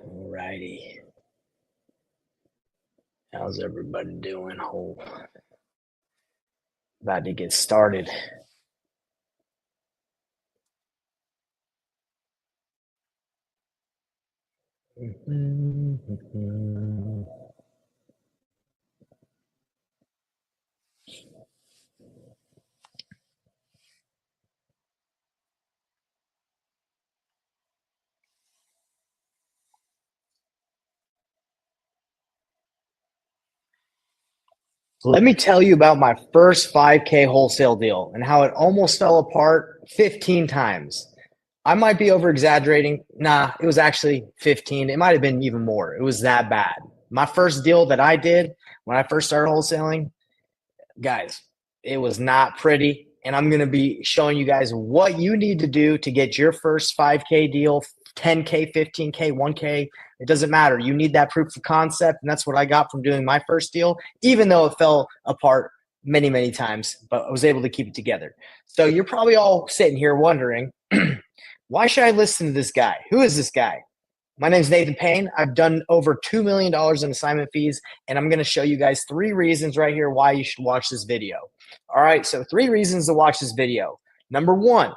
Alrighty. How's everybody doing? About to get started. Let me tell you about my first 5K wholesale deal and how it almost fell apart 15 times. I might be over exaggerating. Nah, it was actually 15. It might have been even more. It was that bad. My first deal that I did when I first started wholesaling, guys, it was not pretty. And I'm going to be showing you guys what you need to do to get your first 5K deal, 10K, 15K, 1K. It doesn't matter. You need that proof of concept. And that's what I got from doing my first deal, even though it fell apart many, many times, but I was able to keep it together. So you're probably all sitting here wondering, why should I listen to this guy? Who is this guy? My name is Nathan Payne. I've done over $2 million in assignment fees, and I'm going to show you guys 3 reasons right here why you should watch this video. All right, so 3 reasons to watch this video. Number 1,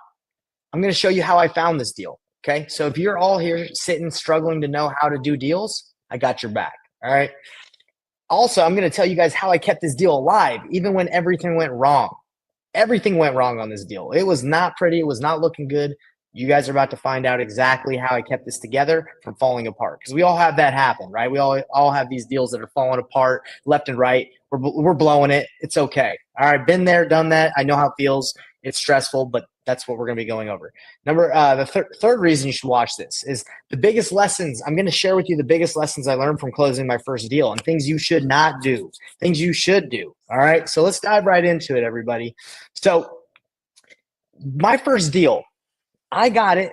I'm going to show you how I found this deal. Okay, so if you're all here sitting struggling to know how to do deals, I got your back. All right. Also, I'm going to tell you guys how I kept this deal alive, even when everything went wrong. Everything went wrong on this deal. It was not pretty. It was not looking good. You guys are about to find out exactly how I kept this together from falling apart, because we all have that happen, right? We all have these deals that are falling apart left and right. We're blowing it. It's okay. All right, been there, done that. I know how it feels. It's stressful, but that's what we're going to be going over. The third reason you should watch this is the biggest lessons. I'm going to share with you the biggest lessons I learned from closing my first deal and things you should not do, things you should do. All right, so let's dive right into it, everybody. So my first deal, I got it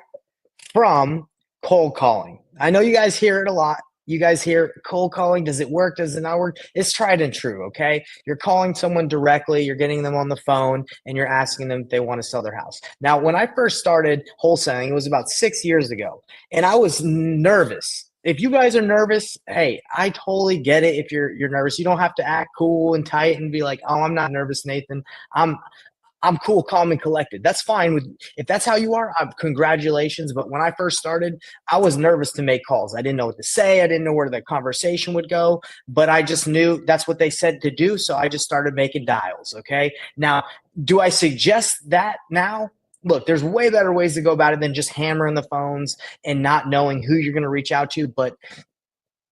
from cold calling. I know you guys hear it a lot. You guys hear cold calling. Does it work? Does it not work? It's tried and true, okay? You're calling someone directly. You're getting them on the phone, and you're asking them if they want to sell their house. Now, when I first started wholesaling, it was about 6 years ago, and I was nervous. If you guys are nervous, hey, I totally get it. If you're nervous, you don't have to act cool and tight and be like, "Oh, I'm not nervous, Nathan. I'm cool, calm, and collected." That's fine. If that's how you are, congratulations. But when I first started, I was nervous to make calls. I didn't know what to say. I didn't know where the conversation would go, but I just knew that's what they said to do. So I just started making dials. Okay. Now, do I suggest that now? Look, there's way better ways to go about it than just hammering the phones and not knowing who you're going to reach out to. But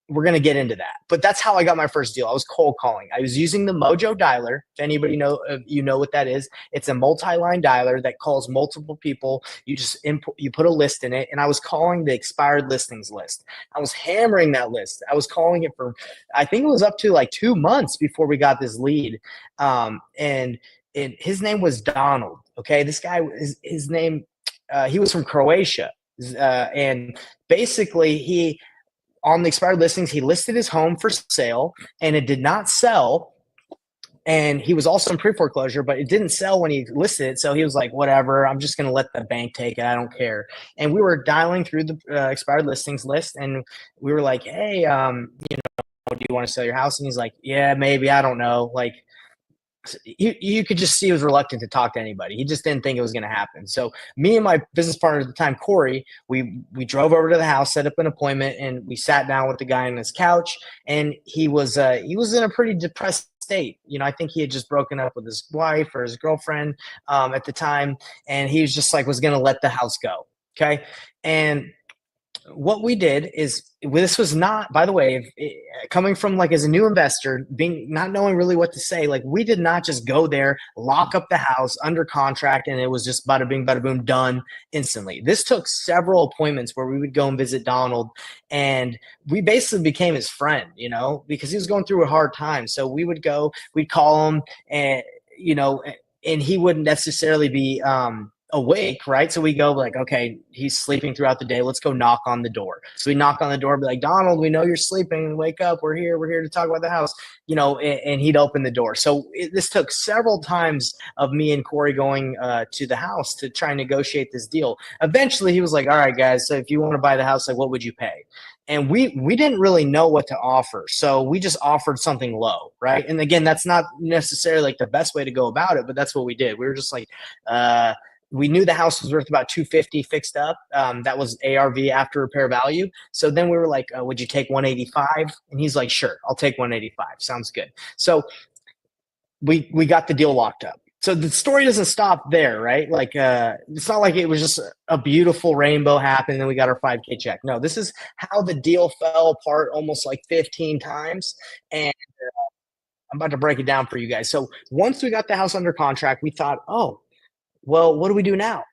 we're going to get into that. But that's how I got my first deal. I was cold calling. I was using the Mojo Dialer. If anybody know what that is, it's a multi-line dialer that calls multiple people. You just you put a list in it, and I was calling the expired listings list. I was hammering that list. I was calling it for, I think it was up to like 2 months before we got this lead. And his name was Donald. Okay, this guy, his name, he was from Croatia, and basically on the expired listings, he listed his home for sale, and it did not sell. And he was also in pre-foreclosure, but it didn't sell when he listed it. So he was like, whatever, I'm just going to let the bank take it. I don't care. And we were dialing through the expired listings list, and we were like, hey, do you want to sell your house? And he's like, yeah, maybe. I don't know. Like, you could just see he was reluctant to talk to anybody. He just didn't think it was going to happen. So me and my business partner at the time, Corey, we drove over to the house, set up an appointment, and we sat down with the guy on his couch. And he was in a pretty depressed state. I think he had just broken up with his wife or his girlfriend at the time, and he was just like was going to let the house go. Okay, and what we did is, this was not, by the way, coming from like as a new investor, not knowing really what to say, like we did not just go there, lock up the house under contract, and it was just bada bing, bada boom, done instantly. This took several appointments where we would go and visit Donald, and we basically became his friend, because he was going through a hard time. So we would go, we'd call him, and and he wouldn't necessarily be awake, right? So we go like, okay, he's sleeping throughout the day. Let's go knock on the door. So we knock on the door, be like, Donald, we know you're sleeping. Wake up. We're here. We're here to talk about the house, and he'd open the door. So this took several times of me and Corey going to the house to try and negotiate this deal. Eventually he was like, all right, guys, so if you want to buy the house, like, what would you pay? And we didn't really know what to offer, so we just offered something low, right? And again, that's not necessarily like the best way to go about it, but that's what we did. We were just like, we knew the house was worth about 250 fixed up. That was ARV, after repair value. So then we were like, would you take 185? And he's like, sure, I'll take 185. Sounds good. So we got the deal locked up. So the story doesn't stop there, right? Like, it's not like it was just a beautiful rainbow happened and then we got our 5K check. No, this is how the deal fell apart almost like 15 times. And I'm about to break it down for you guys. So once we got the house under contract, we thought, oh, well, what do we do now?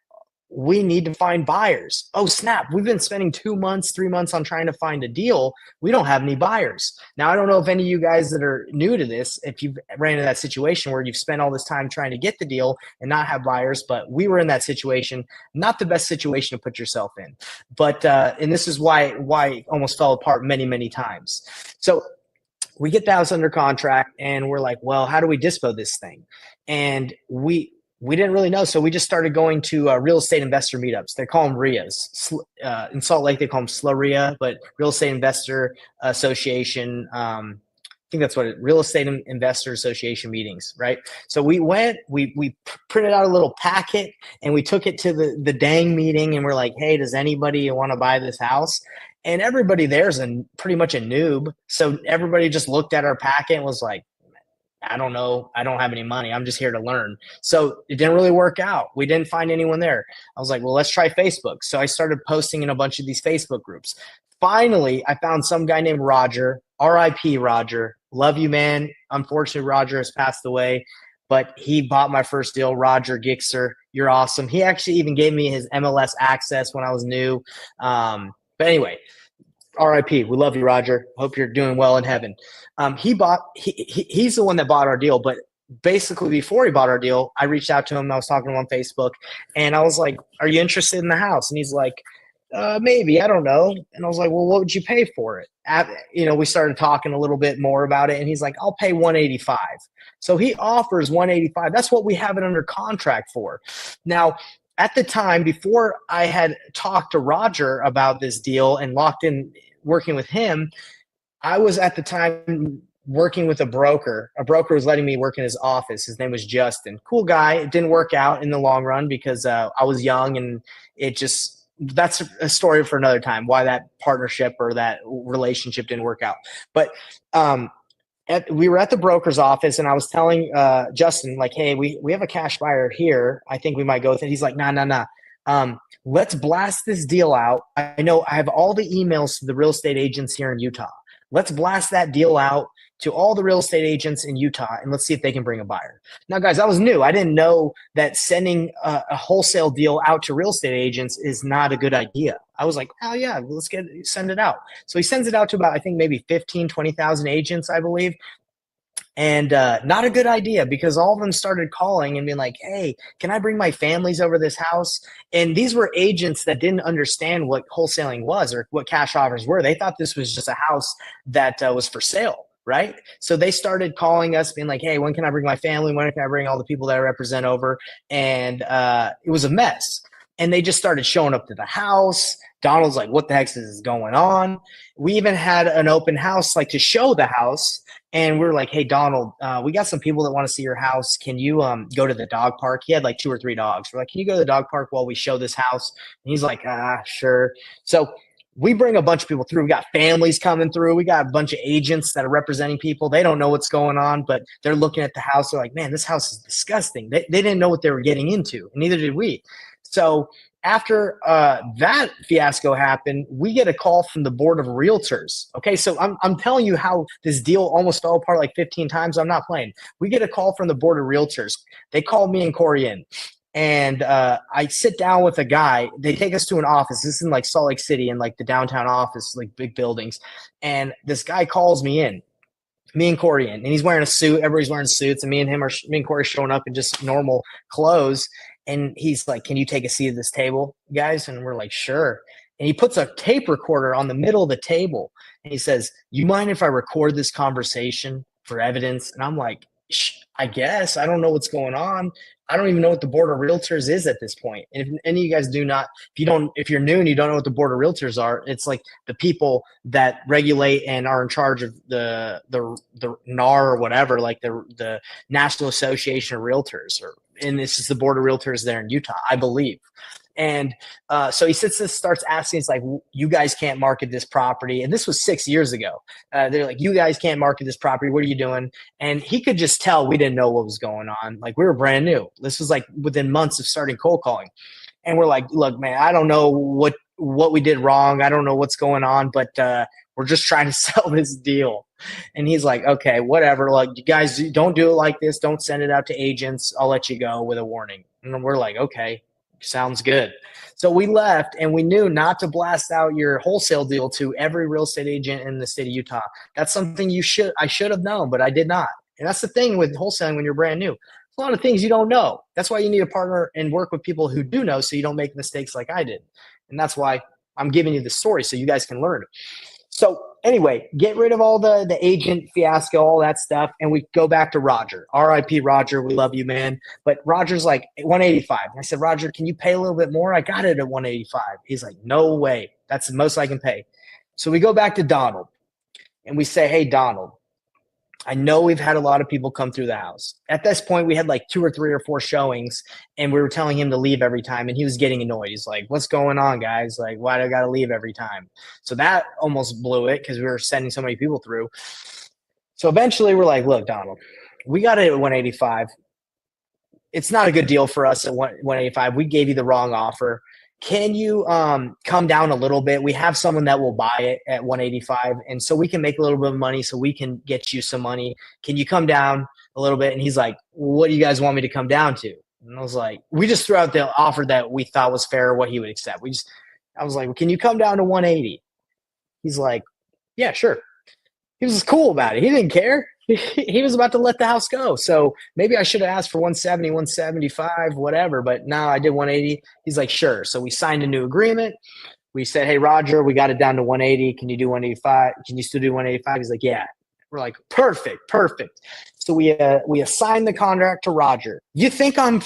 We need to find buyers. Oh, snap. We've been spending 2 months, 3 months on trying to find a deal. We don't have any buyers. Now, I don't know if any of you guys that are new to this, if you've ran into that situation where you've spent all this time trying to get the deal and not have buyers, but we were in that situation. Not the best situation to put yourself in. But, and this is why it almost fell apart many, many times. So we get the house under contract and we're like, well, how do we dispo this thing? And we didn't really know. So we just started going to real estate investor meetups. They call them RIAs. In Salt Lake, they call them SLRIA, but Real Estate Investor Association. I think that's what Real Estate Investor Association meetings, right? So we went, we printed out a little packet and we took it to the dang meeting and we're like, hey, does anybody want to buy this house? And everybody there's pretty much a noob. So everybody just looked at our packet and was like, I don't know. I don't have any money. I'm just here to learn. So it didn't really work out. We didn't find anyone there. I was like, well, let's try Facebook. So I started posting in a bunch of these Facebook groups. Finally, I found some guy named Roger, RIP Roger. Love you, man. Unfortunately, Roger has passed away, but he bought my first deal. Roger Gixer, you're awesome. He actually even gave me his MLS access when I was new. But anyway, RIP. We love you, Roger. Hope you're doing well in heaven. He's the one that bought our deal, but basically before he bought our deal, I reached out to him. I was talking to him on Facebook and I was like, are you interested in the house? And he's like, maybe, I don't know. And I was like, well, what would you pay for it? We started talking a little bit more about it and he's like, I'll pay 185. So he offers 185. That's what we have it under contract for. Now, at the time, before I had talked to Roger about this deal and locked in working with him, I was at the time working with a broker. A broker was letting me work in his office. His name was Justin. Cool guy. It didn't work out in the long run because I was young and that's a story for another time, why that partnership or that relationship didn't work out. But we were at the broker's office and I was telling Justin, like, hey, we have a cash buyer here. I think we might go with it. He's like, nah. Let's blast this deal out. I know I have all the emails to the real estate agents here in Utah. Let's blast that deal out to all the real estate agents in Utah and let's see if they can bring a buyer. Now, guys, I was new. I didn't know that sending a wholesale deal out to real estate agents is not a good idea. I was like, oh yeah, let's send it out. So he sends it out to about, I think maybe 15, 20,000 agents, I believe. And not a good idea because all of them started calling and being like, hey, can I bring my families over this house? And these were agents that didn't understand what wholesaling was or what cash offers were. They thought this was just a house that was for sale, right? So they started calling us being like, hey, when can I bring my family? When can I bring all the people that I represent over? And it was a mess. And they just started showing up to the house. Donald's like, what the heck is going on? We even had an open house like to show the house. And we were like, hey, Donald, we got some people that want to see your house. Can you go to the dog park? He had like 2 or 3 dogs. We're like, can you go to the dog park while we show this house? And he's like, sure. So we bring a bunch of people through. We got families coming through. We got a bunch of agents that are representing people. They don't know what's going on, but they're looking at the house. They're like, man, this house is disgusting. They didn't know what they were getting into, and neither did we. So after that fiasco happened, we get a call from the board of realtors. Okay, so I'm telling you how this deal almost fell apart like 15 times. I'm not playing. We get a call from the board of realtors. They called me and Corey in. And I sit down with a guy. They take us to an office. This is in like Salt Lake City in like the downtown office, like big buildings. And this guy calls me in. Me and Corey in, and he's wearing a suit. Everybody's wearing suits, and me and Corey showing up in just normal clothes. And he's like, "Can you take a seat at this table, guys?" And we're like, "Sure." And he puts a tape recorder on the middle of the table, and he says, "You mind if I record this conversation for evidence?" And I'm like, "I guess. I don't know what's going on. I don't even know what the board of realtors is at this point." And if any of you guys do not, if you're new and you don't know what the board of realtors are, it's like the people that regulate and are in charge of the NAR or whatever, like the National Association of Realtors, and this is the board of realtors there in Utah, I believe. And so he starts asking, it's like, "You guys can't market this property." And this was 6 years ago. They're like, "You guys can't market this property. What are you doing?" And he could just tell we didn't know what was going on. Like, we were brand new. This was like within months of starting cold calling. And we're like, "Look, man, I don't know what we did wrong. I don't know what's going on, but we're just trying to sell this deal." And he's like, "Okay, whatever. Like, you guys don't do it like this. Don't send it out to agents. I'll let you go with a warning." And we're like, "Okay, sounds good." So we left, and we knew not to blast out your wholesale deal to every real estate agent in the state of Utah. That's something I should have known, but I did not. And that's the thing with wholesaling when you're brand new. A lot of things you don't know. That's why you need a partner and work with people who do know, so you don't make mistakes like I did. And that's why I'm giving you the story so you guys can learn. So anyway, get rid of all the agent fiasco, all that stuff, and we go back to Roger. R.I.P. Roger, we love you, man. But Roger's like 185. I said, "Roger, can you pay a little bit more? I got it at 185. He's like, "No way. That's the most I can pay." So we go back to Donald, and we say, "Hey, Donald, I know we've had a lot of people come through the house." At this point, we had like 2 or 3 or 4 showings, and we were telling him to leave every time, and he was getting annoyed. He's like, "What's going on, guys? Like, why do I got to leave every time?" So that almost blew it because we were sending so many people through. So eventually, we're like, "Look, Donald, we got it at 185. It's not a good deal for us at 185. We gave you the wrong offer. Can you come down a little bit? We have someone that will buy it at 185, and so we can make a little bit of money, so we can get you some money. Can you come down a little bit?" And he's like, "What do you guys want me to come down to?" And I was like, we just threw out the offer that we thought was fair, what he would accept. I was like, "Well, can you come down to 180? He's like, "Yeah, sure." He was cool about it. He didn't care. He was about to let the house go. So maybe I should have asked for 170, 175, whatever. But no, I did 180. He's like, "Sure." So we signed a new agreement. We said, "Hey, Roger, we got it down to 180. Can you do 185? Can you still do 185? He's like, "Yeah." We're like, "Perfect, perfect." So we assigned the contract to Roger. You think I'm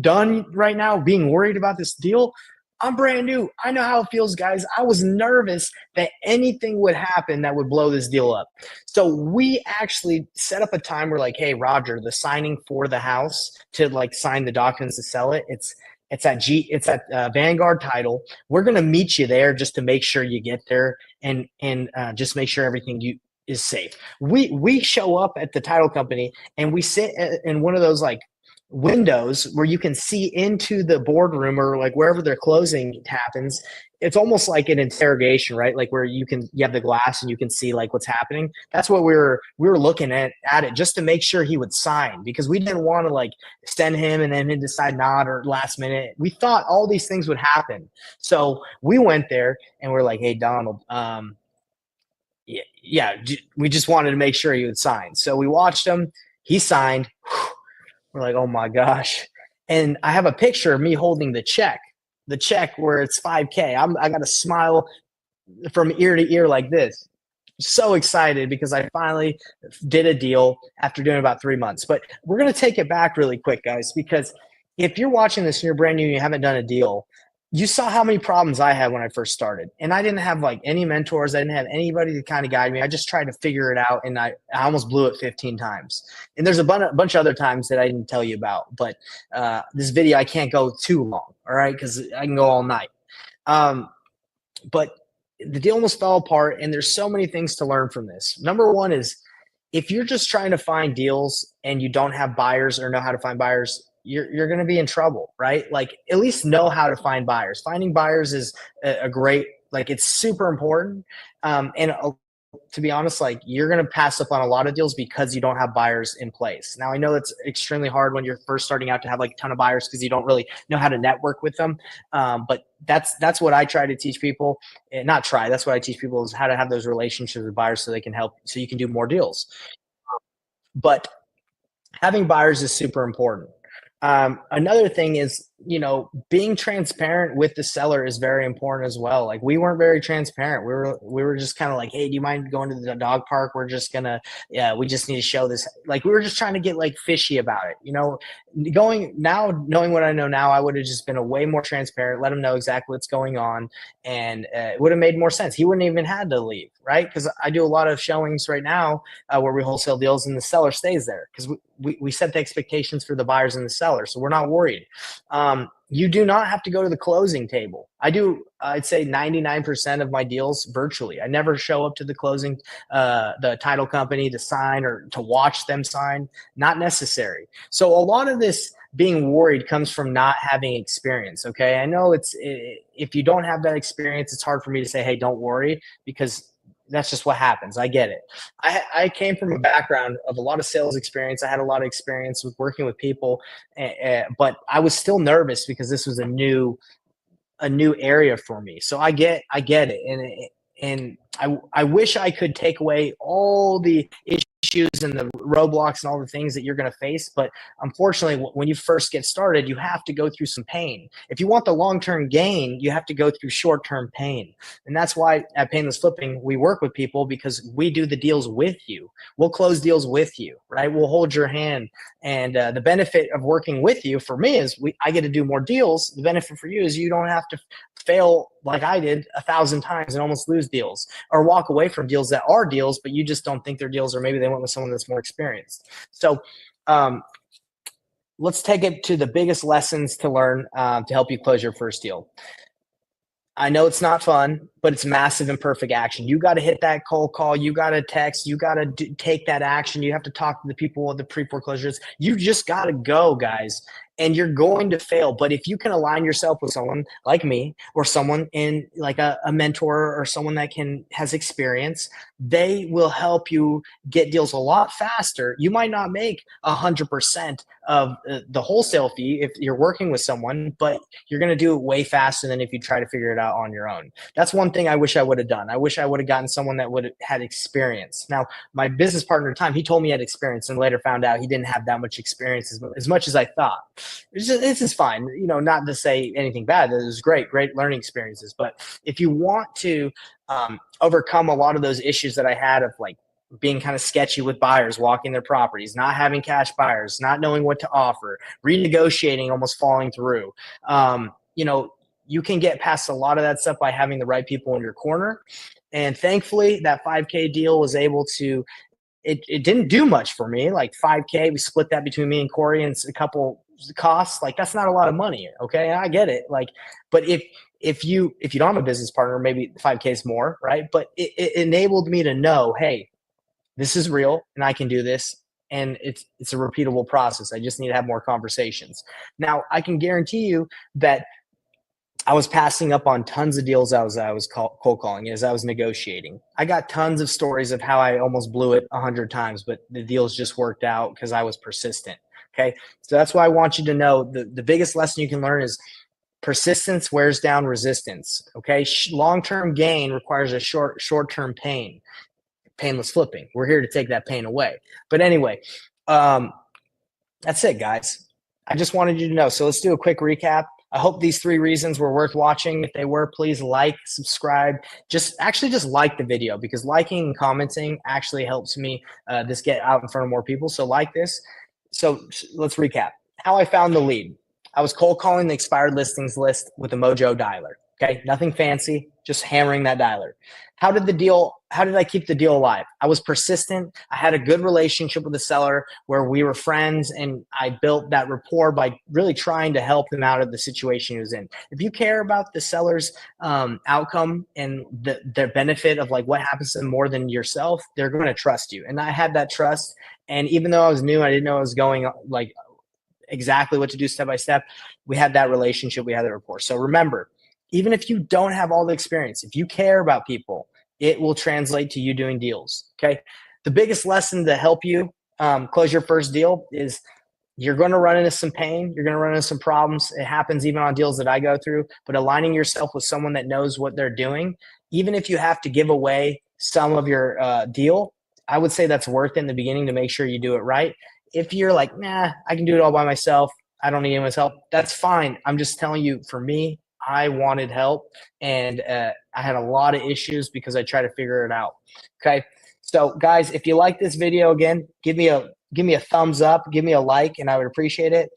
done right now being worried about this deal? I'm brand new. I know how it feels, guys. I was nervous that anything would happen that would blow this deal up. So we actually set up a time where, like, "Hey, Roger, the signing for the house to like sign the documents to sell it, it's at Vanguard Title. We're gonna meet you there just to make sure you get there and just make sure everything you is safe." We show up at the title company, and we sit in one of those like windows where you can see into the boardroom or like wherever their closing happens. It's almost like an interrogation, right? Like where you have the glass and you can see like what's happening. That's what we were looking at it just to make sure he would sign, because we didn't want to like send him and then he'd decide not, or last minute. We thought all these things would happen. So we went there and we're like, "Hey, Donald, yeah, we just wanted to make sure he would sign." So we watched him. He signed. We're like, "Oh my gosh." And I have a picture of me holding the check where it's 5K. I got a smile from ear to ear like this. So excited because I finally did a deal after doing about 3 months. But we're going to take it back really quick, guys, because if you're watching this and you're brand new and you haven't done a deal, you saw how many problems I had when I first started. And I didn't have like any mentors. I didn't have anybody to kind of guide me. I just tried to figure it out, and I almost blew it 15 times. And there's a bunch of other times that I didn't tell you about. But this video, I can't go too long, all right, because I can go all night. But the deal almost fell apart, and there's so many things to learn from this. Number one is, if you're just trying to find deals and you don't have buyers or know how to find buyers, you're going to be in trouble, right? Like, at least know how to find buyers. Finding buyers is a great, like, it's super important. And to be honest, like, you're going to pass up on a lot of deals because you don't have buyers in place. Now, I know it's extremely hard when you're first starting out to have like a ton of buyers because you don't really know how to network with them. But that's what I try to teach people. Not try. That's what I teach people, is how to have those relationships with buyers so they can help, so you can do more deals. But having buyers is super important. Another thing is, being transparent with the seller is very important as well. Like we weren't very transparent. We were just kind of like, hey, do you mind going to the dog park? We're just gonna, yeah, we just need to show this. Like we were just trying to get like fishy about it. Going now, knowing what I know now, I would have just been a way more transparent, let him know exactly what's going on, and it would have made more sense. He wouldn't even had to leave, right? Because I do a lot of showings right now where we wholesale deals, and the seller stays there because we set the expectations for the buyers and the seller, so we're not worried. You do not have to go to the closing table. I'd say 99% of my deals virtually. I never show up to the closing, the title company to sign or to watch them sign. Not necessary. So a lot of this being worried comes from not having experience. Okay. I know if you don't have that experience, it's hard for me to say, hey, don't worry, because that's just what happens. I get it. I came from a background of a lot of sales experience. I had a lot of experience with working with people, but I was still nervous because this was a new area for me. So I get it. And I wish I could take away all the issues and the roadblocks and all the things that you're going to face. But unfortunately, when you first get started, you have to go through some pain. If you want the long-term gain, you have to go through short-term pain. And that's why at Painless Flipping, we work with people, because we do the deals with you. We'll close deals with you, right? We'll hold your hand. And the benefit of working with you for me is I get to do more deals. The benefit for you is you don't have to fail like I did 1,000 times and almost lose deals, or walk away from deals that are deals, but you just don't think they're deals, or maybe they went with someone that's more experienced. So let's take it to the biggest lessons to learn to help you close your first deal. I know it's not fun, but it's massive imperfect action. You got to hit that cold call. You got to text. You got to take that action. You have to talk to the people with the pre-foreclosures. You just got to go, guys. And you're going to fail. But if you can align yourself with someone like me, or someone in like a mentor, or someone that has experience, they will help you get deals a lot faster. You might not make 100% of the wholesale fee if you're working with someone, but you're going to do it way faster than if you try to figure it out on your own. That's one thing I wish I would have done. I wish I would have gotten someone that would have had experience. Now, my business partner at the time, he told me he had experience, and later found out he didn't have that much experience as much as I thought. This is fine, not to say anything bad. It was great learning experiences. But if you want to overcome a lot of those issues that I had of like being kind of sketchy with buyers walking their properties, not having cash buyers, not knowing what to offer, renegotiating, almost falling through, you can get past a lot of that stuff by having the right people in your corner. And thankfully, that 5K deal was able to, it didn't do much for me. Like 5K, we split that between me and Corey, and a couple costs. Like that's not a lot of money. Okay. And I get it. Like, but if you don't have a business partner, maybe 5K is more, right? But it enabled me to know, hey, this is real and I can do this. And it's a repeatable process. I just need to have more conversations. Now, I can guarantee you that I was passing up on tons of deals as I was cold calling, as I was negotiating. I got tons of stories of how I almost blew it 100 times, but the deals just worked out because I was persistent. Okay. So that's why I want you to know the biggest lesson you can learn is persistence wears down resistance. Okay. Long-term gain requires a short-term pain. Painless flipping. We're here to take that pain away. But anyway, that's it, guys. I just wanted you to know. So let's do a quick recap. I hope these 3 reasons were worth watching. If they were, please like, subscribe. Just like the video, because liking and commenting actually helps me this get out in front of more people. So like this. So let's recap. How I found the lead. I was cold calling the expired listings list with a Mojo Dialer. Okay, nothing fancy, just hammering that dialer. How did I keep the deal alive? I was persistent. I had a good relationship with the seller where we were friends, and I built that rapport by really trying to help him out of the situation he was in. If you care about the seller's outcome and their benefit of like what happens to them more than yourself, they're going to trust you. And I had that trust. And even though I was new, I didn't know I was going like exactly what to do step by step. We had that relationship. We had that rapport. So remember, even if you don't have all the experience, if you care about people, it will translate to you doing deals. Okay. The biggest lesson to help you close your first deal is you're going to run into some pain. You're going to run into some problems. It happens even on deals that I go through, but aligning yourself with someone that knows what they're doing, even if you have to give away some of your deal, I would say that's worth it in the beginning to make sure you do it right. If you're like, nah, I can do it all by myself, I don't need anyone's help. That's fine. I'm just telling you, for me, I wanted help, and I had a lot of issues because I tried to figure it out. Okay. So guys, if you like this video, again, give me a thumbs up, give me a like, and I would appreciate it.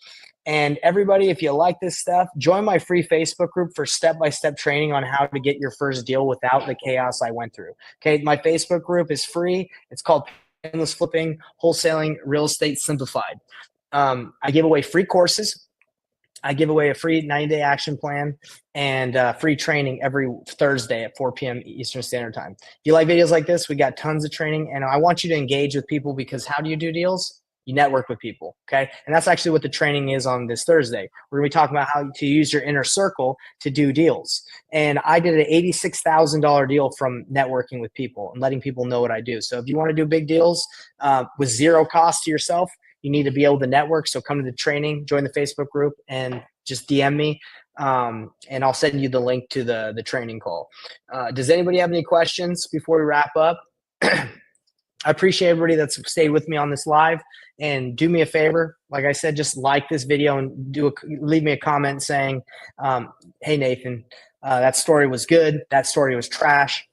And everybody, if you like this stuff, join my free Facebook group for step-by-step training on how to get your first deal without the chaos I went through. Okay. My Facebook group is free. It's called Endless Flipping, Wholesaling, Real Estate Simplified. I give away free courses. I give away a free 90-day action plan and free training every Thursday at 4 p.m. Eastern Standard Time. If you like videos like this, we got tons of training, and I want you to engage with people, because how do you do deals? You network with people, okay? And that's actually what the training is on this Thursday. We're going to be talking about how to use your inner circle to do deals. And I did an $86,000 deal from networking with people and letting people know what I do. So if you want to do big deals with zero cost to yourself, you need to be able to network. So come to the training, join the Facebook group, and just DM me, and I'll send you the link to the training call. Does anybody have any questions before we wrap up? I appreciate everybody that's stayed with me on this live, and do me a favor. Like I said, just like this video and leave me a comment saying, hey, Nathan, that story was good. That story was trash.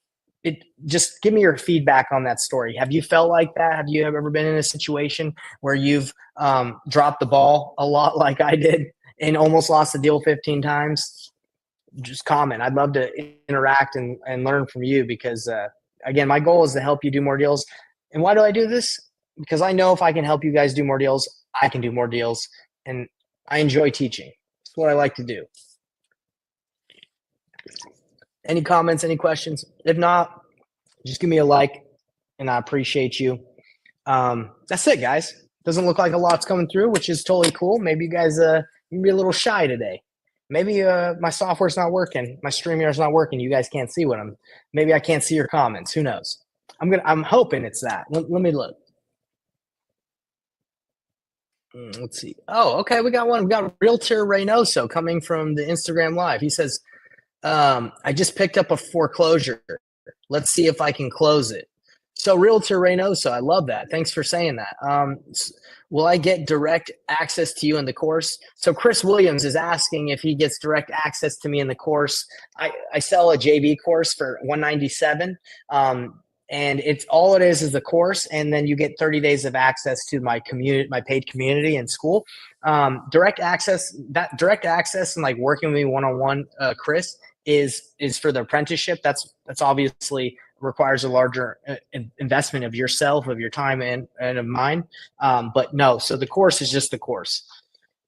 Just give me your feedback on that story. Have you felt like that? Have you ever been in a situation where you've dropped the ball a lot like I did and almost lost the deal 15 times? Just comment. I'd love to interact and learn from you, because again, my goal is to help you do more deals. And why do I do this? Because I know if I can help you guys do more deals, I can do more deals, and I enjoy teaching. It's what I like to do. Any comments, any questions? If not, just give me a like, and I appreciate you. That's it, guys. Doesn't look like a lot's coming through, which is totally cool. Maybe you guys be a little shy today. Maybe my software's not working. My StreamYard's not working. You guys can't see maybe I can't see your comments. Who knows? I'm hoping it's that. Let me look. Let's see. Oh, okay. We got one. We got Realtor Reynoso coming from the Instagram Live. He says, I just picked up a foreclosure. Let's see if I can close it. So Realtor Reynoso, I love that. Thanks for saying that. Will I get direct access to you in the course? So Chris Williams is asking if he gets direct access to me in the course. I sell a JV course for $197. And it's all it is the course, and then you get 30 days of access to my community, my paid community and school. Direct access and like working with me one-on-one, Chris, is for the apprenticeship. That's obviously requires a larger investment of yourself, of your time, and of mine. But no, so the course is just the course.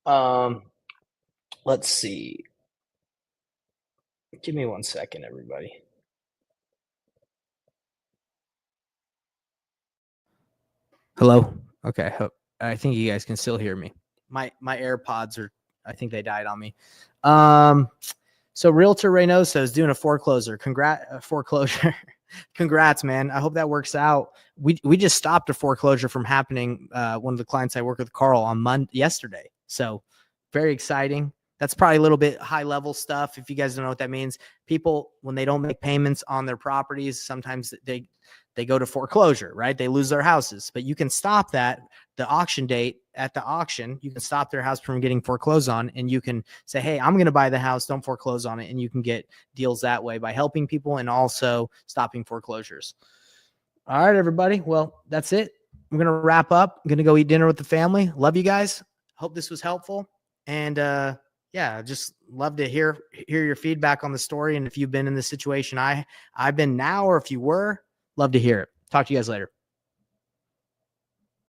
Let's see. Give me 1 second, everybody. Hello. Okay. I think you guys can still hear me. My AirPods I think they died on me. So Realtor Reynoso is doing a foreclosure. Foreclosure. Congrats, man. I hope that works out. We just stopped a foreclosure from happening. One of the clients I work with, Carl, on yesterday. So very exciting. That's probably a little bit high level stuff. If you guys don't know what that means, people, when they don't make payments on their properties, sometimes they go to foreclosure, right? They lose their houses, but you can stop that. The auction date at the auction, you can stop their house from getting foreclosed on, and you can say, hey, I'm going to buy the house. Don't foreclose on it. And you can get deals that way by helping people and also stopping foreclosures. All right, everybody. Well, that's it. I'm going to wrap up. I'm going to go eat dinner with the family. Love you guys. Hope this was helpful. And, yeah, just love to hear your feedback on the story. And if you've been in the situation I've been now, or if you were, love to hear it. Talk to you guys later.